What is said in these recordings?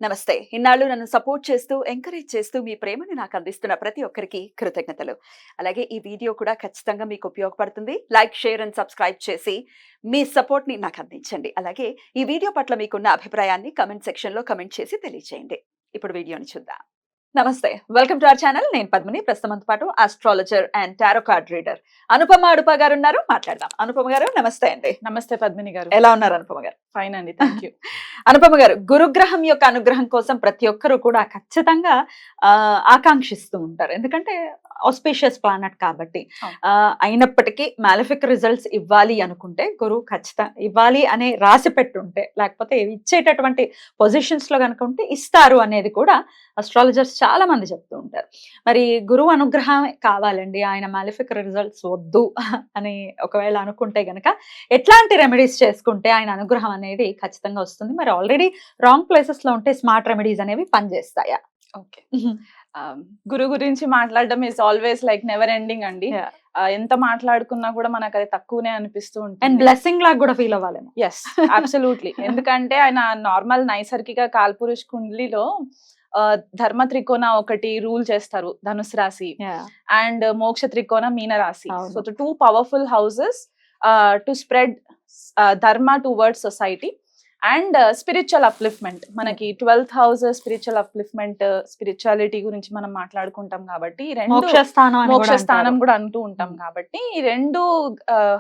నమస్తే. ఇన్నాళ్ళు నన్ను సపోర్ట్ చేస్తూ, ఎంకరేజ్ చేస్తూ మీ ప్రేమని నాకు అందిస్తున్న ప్రతి ఒక్కరికి కృతజ్ఞతలు. అలాగే ఈ వీడియో కూడా ఖచ్చితంగా మీకు ఉపయోగపడుతుంది. లైక్, షేర్ అండ్ సబ్స్క్రైబ్ చేసి మీ సపోర్ట్‌ని నాకు అందించండి. అలాగే ఈ వీడియో పట్ల మీకున్న అభిప్రాయాన్ని కామెంట్ సెక్షన్‌లో కామెంట్ చేసి తెలియజేయండి. ఇప్పుడు వీడియోని చూద్దాం. నమస్తే. Welcome to our channel. నేను పద్మిని. ప్రస్తుతంతో పాటు astrologer and tarot card reader Anupama Adupa గారు ఉన్నారు. మాట్లాడదాం. అనుపమ గారు నమస్తే అండి. నమస్తే పద్మిని గారు. ఎలా ఉన్నారు అనుపమ గారు? ఫైన్ అండి, థ్యాంక్ యూ. అనుపమ గారు, గురుగ్రహం యొక్క అనుగ్రహం కోసం ప్రతి ఒక్కరు కూడా ఖచ్చితంగా ఆకాంక్షిస్తూ ఉంటారు. ఎందుకంటే ఆస్పీషియస్ ప్లానెట్ కాబట్టి. అయినప్పటికీ మాలిఫిక్ రిజల్ట్స్ ఇవ్వాలి అనుకుంటే గురువు ఖచ్చితంగా ఇవ్వాలి అనే రాసి పెట్టుంటే, లేకపోతే ఇచ్చేటటువంటి పొజిషన్స్ లో కనుక ఉంటే ఇస్తారు అనేది కూడా అస్ట్రాలజర్స్ చాలా మంది చెప్తూ ఉంటారు. మరి గురువు అనుగ్రహం కావాలండి, ఆయన మాలిఫిక్ రిజల్ట్స్ వద్దు అని ఒకవేళ అనుకుంటే గనక ఎట్లాంటి రెమెడీస్ చేసుకుంటే ఆయన అనుగ్రహం అనేది ఖచ్చితంగా వస్తుంది? మరి ఆల్రెడీ రాంగ్ ప్లేసెస్ లో ఉంటే స్మార్ట్ రెమెడీస్ అనేవి పనిచేస్తాయా? ఓకే. గురు గురించి మాట్లాడడం is always like never ending అండి. ఎంత మాట్లాడుకున్నా కూడా మనకు అది తక్కువనే అనిపిస్తూ ఉంటుంది. అండ్ బ్లెస్సింగ్ లాగా కూడా ఫీల్ అవ్వాలి. Yes, absolutely. ఎందుకంటే ఆయన నార్మల్ నైసర్గిక కాల్పురుష్ కుండలిలో ధర్మ త్రికోణ ఒకటి రూల్ చేస్తారు, ధనుసు రాశి, అండ్ మోక్ష త్రికోణ మీన రాశి. So the two powerful houses to spread dharma towards society and spiritual upliftment. మనకి 12th house spiritual upliftment, spirituality గురించి మనం మాట్లాడుకుంటాం కాబట్టి మోక్ష స్థానం కూడా అంటూ ఉంటాం కాబట్టి ఈ రెండు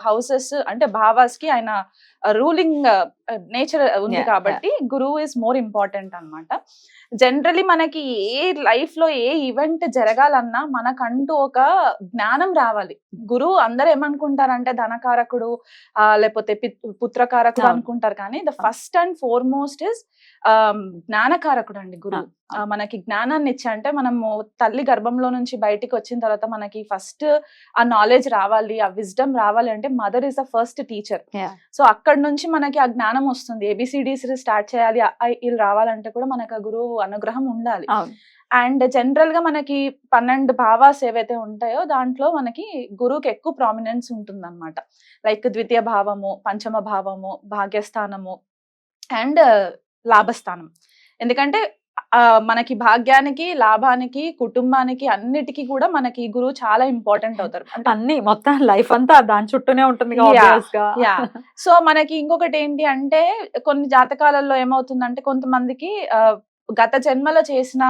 హౌసెస్ అంటే భావాస్ కి ఆయన రూలింగ్ నేచర్ ఉంది కాబట్టి గురువు ఇస్ మోర్ ఇంపార్టెంట్ అన్నమాట. జనరలీ మనకి ఏ లైఫ్ లో ఏ ఈవెంట్ జరగాలన్నా మనకంటూ ఒక జ్ఞానం రావాలి. గురువు అందరు ఏమనుకుంటారంటే ధనకారకుడు లేకపోతే పుత్రకారకుడు అనుకుంటారు, కానీ the first and foremost is జ్ఞానకారకుడు అండి గురువు. మనకి జ్ఞానాన్ని ఇచ్చా అంటే మనము తల్లి గర్భంలో నుంచి బయటికి వచ్చిన తర్వాత మనకి ఫస్ట్ ఆ నాలెడ్జ్ రావాలి, ఆ విజ్డమ్ రావాలి అంటే mother is the first teacher. So అక్కడ నుంచి మనకి ఆ జ్ఞానం వస్తుంది. ABCDs స్టార్ట్ చేయాలి, వీళ్ళు రావాలంటే కూడా మనకు ఆ గురువు అనుగ్రహం ఉండాలి. అండ్ జనరల్ గా మనకి 12 భావాస్ ఏవైతే ఉంటాయో దాంట్లో మనకి గురువుకి ఎక్కువ ప్రామినెన్స్ ఉంటుంది అనమాట. లైక్ ద్వితీయ భావము, పంచమ భావము, భాగ్యస్థానము అండ్ లాభస్థానం. ఎందుకంటే మనకి భాగ్యానికి, లాభానికి, కుటుంబానికి అన్నిటికీ కూడా మనకి గురువు చాలా ఇంపార్టెంట్ అవుతారు. అంటే అన్ని మొత్తం లైఫ్ అంతా దాని చుట్టూనే ఉంటుంది. సో మనకి ఇంకొకటి ఏంటి అంటే కొన్ని జాతకాలలో ఏమవుతుందంటే కొంతమందికి గత జన్మలో చేసిన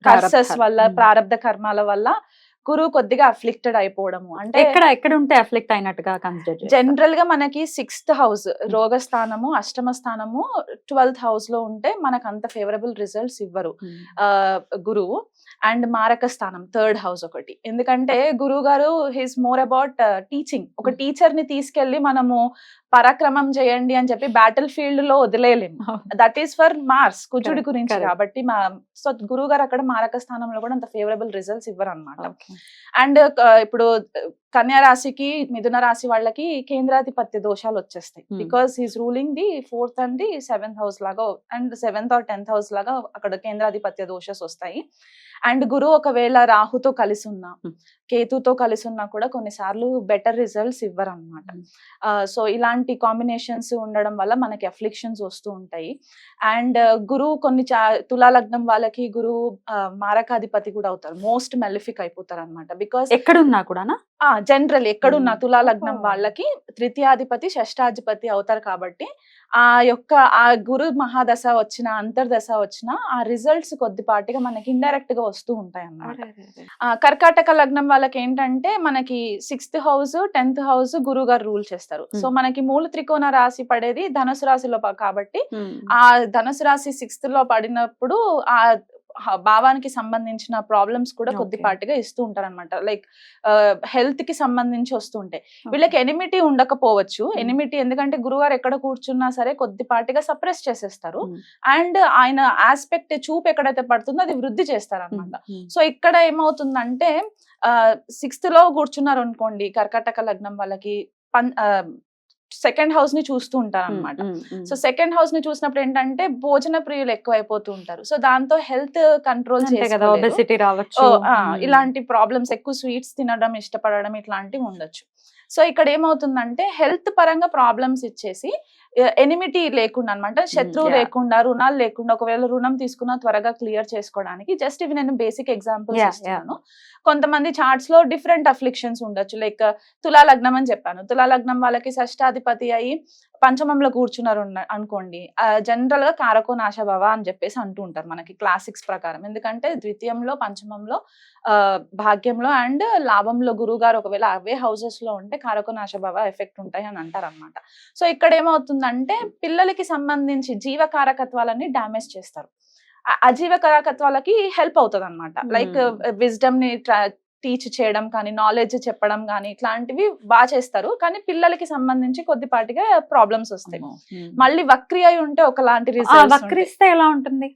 కర్సెస్ వల్ల, ప్రారబ్ధ కర్మాల వల్ల గురువు కొద్దిగా అఫ్లిక్టెడ్ అయిపోవడము. అంటే ఎక్కడ ఉంటే అఫ్లిక్ట్ అయినట్టుగా కన్సిడర్ జనరల్ గా మనకి 6th హౌస్ రోగస్థానము, అష్టమ స్థానము 12th హౌస్ లో ఉంటే మనకు అంత ఫేవరబుల్ రిజల్ట్స్ ఇవ్వరు గురువు. అండ్ మారక స్థానం 3rd హౌస్ ఒకటి. ఎందుకంటే గురువు గారు హీస్ మోర్ అబౌట్ టీచింగ్. ఒక టీచర్ ని తీసుకెళ్లి మనము పరాక్రమం చేయండి అని చెప్పి బ్యాటిల్ ఫీల్డ్ లో వదిలేయలేము. దట్ ఈస్ ఫర్ మార్స్, కుజుడి గురించి కాబట్టి. సో గురువు గారు అక్కడ మారక స్థానంలో కూడా అంత ఫేవరబుల్ రిజల్ట్స్ ఇవ్వరు అనమాట. అండ్ ఇప్పుడు కన్యా రాశికి, మిథున రాశి వాళ్ళకి కేంద్రాధిపత్య దోషాలు వచ్చేస్తాయి. Because he's ruling the 4th and the 7th house లాగా, and 7th or 10th house లాగా అక్కడ కేంద్రాధిపత్య దోషాలు వస్తాయి. అండ్ గురువు ఒకవేళ రాహుతో కలిసి ఉన్నా, కేతుతో కలిసి ఉన్నా కూడా కొన్నిసార్లు బెటర్ రిజల్ట్స్ ఇవ్వరు అనమాట. సో ఇలాంటి కాంబినేషన్స్ ఉండడం వల్ల మనకి అఫ్లిక్షన్స్ వస్తూ ఉంటాయి. అండ్ గురువు కొన్ని తులా లగ్నం వాళ్ళకి గురువు మారకాధిపతి కూడా అవుతారు, మోస్ట్ మెలిఫిక్ అయిపోతారు అనమాట. బికాస్ ఎక్కడున్నా కూడా జనరల్ ఎక్కడున్నా తులా లగ్నం వాళ్ళకి తృతీయాధిపతి, షష్టాధిపతి అవుతారు కాబట్టి ఆ గురు మహాదశ వచ్చిన, అంతర్దశ వచ్చిన ఆ రిజల్ట్స్ కొద్దిపాటిగా మనకి ఇండైరెక్ట్ గా వస్తూ ఉంటాయి అన్నమాట. కర్కాటక లగ్నం వాళ్ళకి ఏంటంటే మనకి 6th హౌస్ 10th హౌస్ గురువు గారు రూల్ చేస్తారు. సో మనకి మూల త్రికోణ రాశి పడేది ధనుసు రాశిలో కాబట్టి ఆ ధనుసు రాశి 6th లో పడినప్పుడు ఆ భావానికి సంబంధించిన ప్రాబ్లమ్స్ కూడా కొద్దిపాటిగా ఇస్తూ ఉంటారు అనమాట. లైక్ హెల్త్ కి సంబంధించి వస్తూ ఉంటాయి. వీళ్ళకి ఎనిమిటీ ఉండకపోవచ్చు. ఎనిమిటీ ఎందుకంటే గురువారు ఎక్కడ కూర్చున్నా సరే కొద్దిపాటిగా సప్రెస్ చేసేస్తారు. అండ్ ఆయన ఆస్పెక్ట్ చూపు ఎక్కడైతే పడుతుందో అది వృద్ధి చేస్తారు అనమాట. సో ఇక్కడ ఏమవుతుందంటే 6th లో కూర్చున్నారు అనుకోండి కర్కాటక లగ్నం వాళ్ళకి, 2nd హౌస్ ని చూస్తూ ఉంటారు అనమాట. సో 2nd హౌస్ ని చూసినప్పుడు ఏంటంటే భోజన ప్రియులు ఎక్కువ అయిపోతూ ఉంటారు. సో దాంతో హెల్త్ కంట్రోల్ ఇలాంటి ప్రాబ్లమ్స్, ఎక్కువ స్వీట్స్ తినడం ఇష్టపడడం ఇట్లాంటివి ఉండొచ్చు. సో ఇక్కడ ఏమవుతుందంటే హెల్త్ పరంగా ప్రాబ్లమ్స్ ఇచ్చేసి ఎనిమిటీ లేకుండా అనమాట, శత్రువు yeah. లేకుండా, రుణాలు లేకుండా, ఒకవేళ రుణం తీసుకున్నా త్వరగా క్లియర్ చేసుకోవడానికి. జస్ట్ ఇవి నేను బేసిక్ ఎగ్జాంపుల్స్ ఇస్తున్నాను. కొంతమంది చార్ట్స్ లో డిఫరెంట్ అఫ్లిక్షన్స్ ఉండొచ్చు. లైక్ తులా లగ్నం అని చెప్పాను, తులా లగ్నం వాళ్ళకి షష్టాధిపతి అయ్యి పంచమంలో కూర్చున్నారు అనుకోండి, జనరల్ గా కారకో నాశభవ అని చెప్పేసి అంటూ ఉంటారు మనకి క్లాసిక్స్ ప్రకారం. ఎందుకంటే ద్వితీయంలో, పంచమంలో, భాగ్యంలో అండ్ లాభంలో గురువు గారు ఒకవేళ అవే హౌసెస్ లో ఉంటే కారకో నాశభవ ఎఫెక్ట్ ఉంటాయి అని అంటారు అనమాట. సో ఇక్కడ ఏమవుతుందంటే పిల్లలకి సంబంధించి జీవకారకత్వాలన్నీ డ్యామేజ్ చేస్తారు. అజీవకారకత్వాలకి హెల్ప్ అవుతుంది అనమాట. లైక్ విజ్డమ్ ని టీచ్ చేయడం కానీ, నాలెడ్జ్ చెప్పడం కానీ, ఇట్లాంటివి బాగా చేస్తారు. కానీ పిల్లలకి సంబంధించి కొద్దిపాటిగా ప్రాబ్లమ్స్ వస్తాయి. మళ్ళీ వక్రి అయి ఉంటే ఒకలాంటి రిజల్ట్స్. వక్రిస్తే ఎలా ఉంటుంది?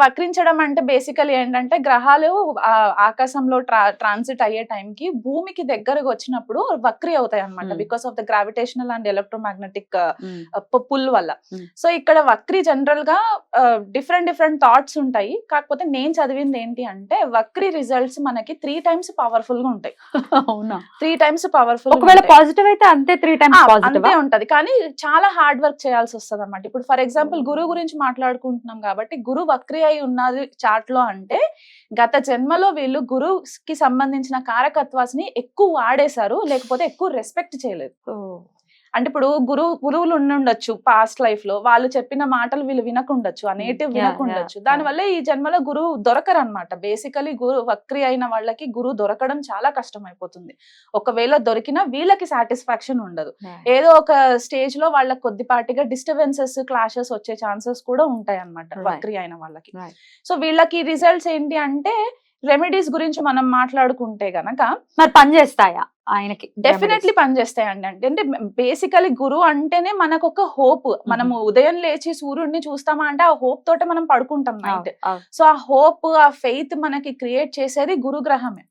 వక్రించడం అంటే బేసికలీ ఏంటంటే గ్రహాలు ఆకాశంలో ట్రాన్సిట్ అయ్యే టైంకి భూమికి దగ్గరకు వచ్చినప్పుడు వక్రి అవుతాయి అనమాట, because of the gravitational and electromagnetic pull వల్ల. సో ఇక్కడ వక్రి జనరల్ గా డిఫరెంట్ థాట్స్ ఉంటాయి. కాకపోతే నేను చదివింది ఏంటి అంటే వక్రి రిజల్ట్స్ మనకి 3 times పవర్ఫుల్ గా ఉంటాయి. అవునా? 3 times పవర్ఫుల్. ఒకవేళ పాజిటివ్ అయితే అంతే 3 times అంతే ఉంటది. కానీ చాలా హార్డ్ వర్క్ చేయాల్సి వస్తుంది అనమాట. ఇప్పుడు ఫర్ ఎగ్జాంపుల్ గురువు గురించి మాట్లాడుకుంటున్నాం కాబట్టి, గురు వక్రి అయి ఉన్నది చార్ట్ లో అంటే గత జన్మలో వీళ్ళు గురువుకి సంబంధించిన కారకత్వాన్ని ఎక్కువ వాడేశారు, లేకపోతే ఎక్కువ రెస్పెక్ట్ చేయలేదు. అంటే ఇప్పుడు గురువులు ఉండొచ్చు పాస్ట్ లైఫ్ లో, వాళ్ళు చెప్పిన మాటలు వీళ్ళు వినకుండొచ్చు, ఆ నేటివ్ వినకుండొచ్చు. దానివల్ల ఈ జన్మలో గురువు దొరకరు అనమాట. బేసికలీ గురు వక్రి అయిన వాళ్ళకి గురువు దొరకడం చాలా కష్టం అయిపోతుంది. ఒకవేళ దొరికినా వీళ్ళకి సాటిస్ఫాక్షన్ ఉండదు. ఏదో ఒక స్టేజ్ లో వాళ్ళకి కొద్దిపాటిగా డిస్టర్బెన్సెస్, క్లాషెస్ వచ్చే ఛాన్సెస్ కూడా ఉంటాయి అనమాట వక్రి అయిన వాళ్ళకి. సో వీళ్ళకి రిజల్ట్స్ ఏంటి అంటే, రెమెడీస్ గురించి మనం మాట్లాడుకుంటే గనక మరి పనిచేస్తాయా ఆయనకి? డెఫినెట్లీ పనిచేస్తాయండి. అంటే బేసికలీ గురువు అంటేనే మనకు ఒక హోప్. మనము ఉదయం లేచి సూర్యుడిని చూస్తామా అంటే ఆ హోప్ తోటే మనం పడుకుంటాం నైట్. సో ఆ హోప్, ఆ ఫెయిత్ మనకి క్రియేట్ చేసేది గురు గ్రహమే.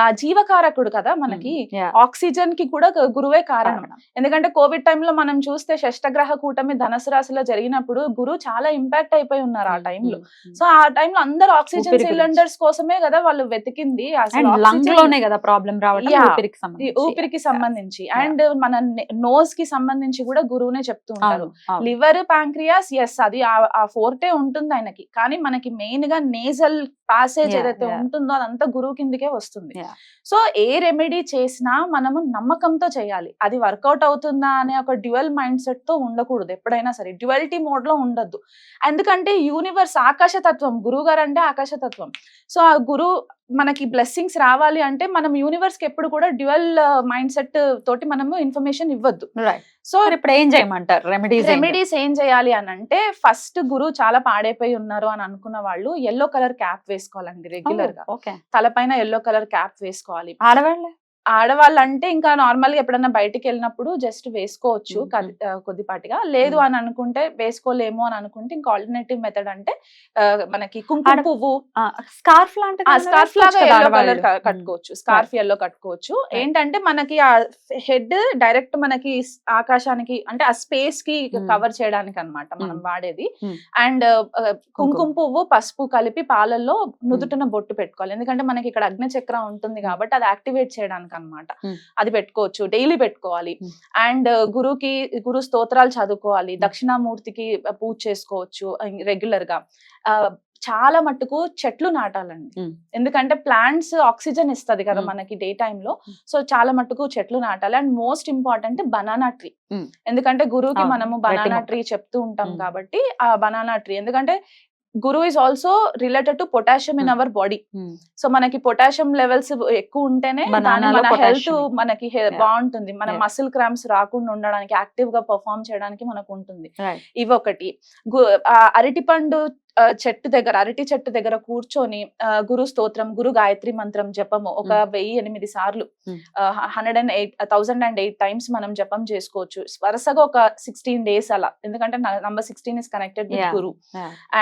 ఆ జీవకారకుడు కదా మనకి. ఆక్సిజన్ కి కూడా గురువే కారణం. ఎందుకంటే కోవిడ్ టైంలో మనం చూస్తే షష్టగ్రహ కూటమి ధనుసు రాశిలో జరిగినప్పుడు గురువు చాలా ఇంపాక్ట్ అయిపోయి ఉన్నారు ఆ టైంలో. సో ఆ టైంలో అందరు ఆక్సిజన్ సిలిండర్స్ కోసమే కదా వాళ్ళు వెతికింది. ఊపిరికి సంబంధించి అండ్ మన నోస్ కి సంబంధించి కూడా గురువునే చెప్తూ ఉంటారు. లివర్, ప్యాంక్రియాస్, ఎస్ అది ఆ ఫోర్టే ఉంటుంది ఆయనకి. కానీ మనకి మెయిన్ గా నేజల్ పాసేజ్ ఏదైతే ఉంటుందో అదంతా గురువు కిందకే వస్తుంది. సో ఏ రెమెడీ చేసినా మనము నమ్మకంతో చేయాలి. అది వర్కౌట్ అవుతుందా అనే ఒక డ్యువల్ మైండ్ సెట్ తో ఉండకూడదు. ఎప్పుడైనా సరే డ్యువలిటీ మోడ్ లో ఉండద్దు. ఎందుకంటే యూనివర్స్ ఆకాశతత్వం, గురువు గారు అంటే ఆకాశతత్వం. సో ఆ గురువు మనకి బ్లెస్సింగ్స్ రావాలి అంటే మనం యూనివర్స్ కి ఎప్పుడు కూడా డ్యువల్ మైండ్ సెట్ తోటి మనము ఇన్ఫర్మేషన్ ఇవ్వద్దు. సో ఇప్పుడు ఏం చేయమంటారు? రెమెడీస్ ఏం చేయాలి అని అంటే, ఫస్ట్ గురువు చాలా పాడైపోయి ఉన్నారు అని అనుకున్న వాళ్ళు ఎల్లో కలర్ క్యాప్ వేసుకోవాలండి రెగ్యులర్ గా. తలపైన ఎల్లో కలర్ క్యాప్ వేసుకోవాలి. ఆడవాళ్ళు అంటే ఇంకా నార్మల్ గా ఎప్పుడన్నా బయటికి వెళ్ళినప్పుడు జస్ట్ వేసుకోవచ్చు కొద్దిపాటిగా. లేదు అని అనుకుంటే, వేసుకోలేము అని అనుకుంటే ఇంకా ఆల్టర్నేటివ్ మెథడ్ అంటే మనకి కుంకుమ పువ్వు, స్కార్ఫ్ లాగా ఎల్లో కలర్ కట్టుకోవచ్చు. స్కార్ఫ్ ఎల్లో కట్టుకోవచ్చు. ఏంటంటే మనకి ఆ హెడ్ డైరెక్ట్ మనకి ఆకాశానికి అంటే ఆ స్పేస్ కి కవర్ చేయడానికి అన్నమాట మనం వాడేది. అండ్ కుంకుమ పువ్వు, పసుపు కలిపి పాలల్లో నుదుటిన బొట్టు పెట్టుకోవాలి. ఎందుకంటే మనకి ఇక్కడ అగ్ని చక్రం ఉంటుంది కాబట్టి అది యాక్టివేట్ చేయడానికి అన్నమాట. అది పెట్టుకోవచ్చు, డైలీ పెట్టుకోవాలి. అండ్ గురు స్తోత్రాలు చదువుకోవాలి. దక్షిణామూర్తికి పూజ చేసుకోవచ్చు రెగ్యులర్ గా. చాలా మట్టుకు చెట్లు నాటాలండి. ఎందుకంటే ప్లాంట్స్ ఆక్సిజన్ ఇస్తది కదా మనకి డే టైమ్ లో. సో చాలా మట్టుకు చెట్లు నాటాలి. And most important banana tree. ఎందుకంటే గురువుకి మనము బనానా ట్రీ చెప్తూ ఉంటాం కాబట్టి ఆ బనానా ట్రీ, ఎందుకంటే Guru is also related to potassium in our body. So మనకి పొటాషియం లెవెల్స్ ఎక్కువ ఉంటేనే మన హెల్త్ మనకి బాగుంటుంది. మన మసిల్ క్రాంప్స్ రాకుండా ఉండడానికి, యాక్టివ్ గా పర్ఫార్మ్ చేయడానికి మనకు ఉంటుంది. ఇవి ఒకటి. అరటిపండు అరటి చెట్టు దగ్గర కూర్చొని గురు స్తోత్రం, గురు గాయత్రి మంత్రం జపము ఒక 1008 సార్లు 1008 టైమ్స్ మనం జపం చేసుకోవచ్చు వరుసగా ఒక 16 days అలా. ఎందుకంటే number 16 is connected with Guru.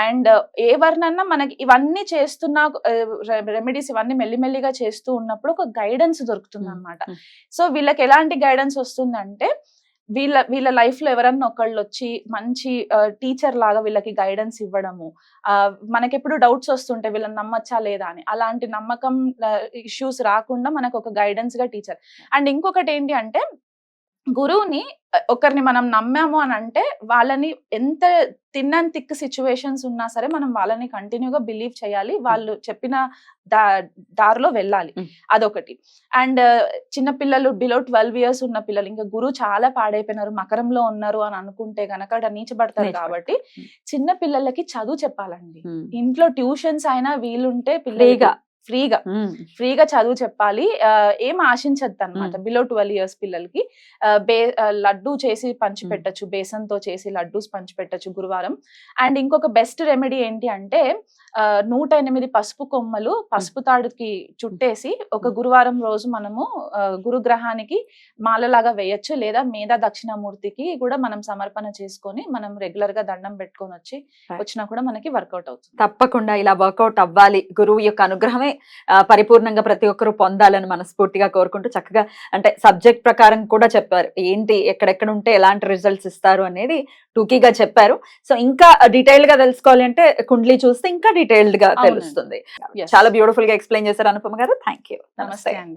And ఏ వర్ణన్నా మనకి ఇవన్నీ చేస్తున్నా, రెమెడీస్ ఇవన్నీ మెల్లిమెల్లిగా చేస్తూ ఉన్నప్పుడు ఒక గైడెన్స్ దొరుకుతుంది అన్నమాట. సో వీళ్ళకి ఎలాంటి గైడెన్స్ వస్తుందంటే, వీళ్ళ లైఫ్ లో ఎవరన్నా ఒకళ్ళు వచ్చి మంచి టీచర్ లాగా వీళ్ళకి గైడెన్స్ ఇవ్వడము. మనకెప్పుడు డౌట్స్ వస్తుంటే వీళ్ళని నమ్మచ్చా లేదా అని, అలాంటి నమ్మకం ఇష్యూస్ రాకుండా మనకు ఒక గైడెన్స్ గా టీచర్. అండ్ ఇంకొకటి ఏంటి అంటే, గురువుని ఒకరిని మనం నమ్మాము అని అంటే వాళ్ళని ఎంత తిన్ థిక్ సిచ్యువేషన్స్ ఉన్నా సరే మనం వాళ్ళని కంటిన్యూగా బిలీవ్ చేయాలి, వాళ్ళు చెప్పిన దారిలో వెళ్ళాలి. అదొకటి. అండ్ చిన్న పిల్లలు బిలో 12 years ఉన్న పిల్లలు, ఇంకా గురువు చాలా పాడైపోయినారు, మకరంలో ఉన్నారు అని అనుకుంటే గనక అక్కడ నీచబడతారు. కాబట్టి చిన్న పిల్లలకి చదువు చెప్పాలండి. ఇంట్లో ట్యూషన్స్ అయినా వీలుంటే పిల్లలుగా ఫ్రీగా చదువు చెప్పాలి. ఏం ఆశించద్దు అనమాట. బిలో 12 years పిల్లలకి లడ్డు చేసి పంచిపెట్టచ్చు, బేసన్తో చేసి లడ్డూస్ పంచిపెట్టచ్చు గురువారం. అండ్ ఇంకొక బెస్ట్ రెమెడీ ఏంటి అంటే 108 పసుపు కొమ్మలు పసుపు తాడుకి చుట్టేసి ఒక గురువారం రోజు మనము గురుగ్రహానికి మాలలాగా వేయచ్చు, లేదా మేధా దక్షిణామూర్తికి కూడా మనం సమర్పణ చేసుకొని మనం రెగ్యులర్ గా దండం పెట్టుకొని వచ్చినా కూడా మనకి వర్కౌట్ అవుతుంది. తప్పకుండా ఇలా వర్కౌట్ అవ్వాలి, గురువు యొక్క అనుగ్రహమే పరిపూర్ణంగా ప్రతి ఒక్కరూ పొందాలని మనస్ఫూర్తిగా కోరుకుంటూ, చక్కగా అంటే సబ్జెక్ట్ ప్రకారం కూడా చెప్పారు, ఏంటి ఎక్కడెక్కడ ఉంటే ఎలాంటి రిజల్ట్స్ ఇస్తారు అనేది టూకీగా చెప్పారు. సో ఇంకా డీటెయిల్ గా తెలుసుకోవాలి అంటే కుండ్లీ చూస్తే ఇంకా డీటెయిల్డ్ గా తెలుస్తుంది. చాలా బ్యూటిఫుల్ గా ఎక్స్ప్లెయిన్ చేశారు అనుపమ గారు. Thank you. నమస్తే అండి.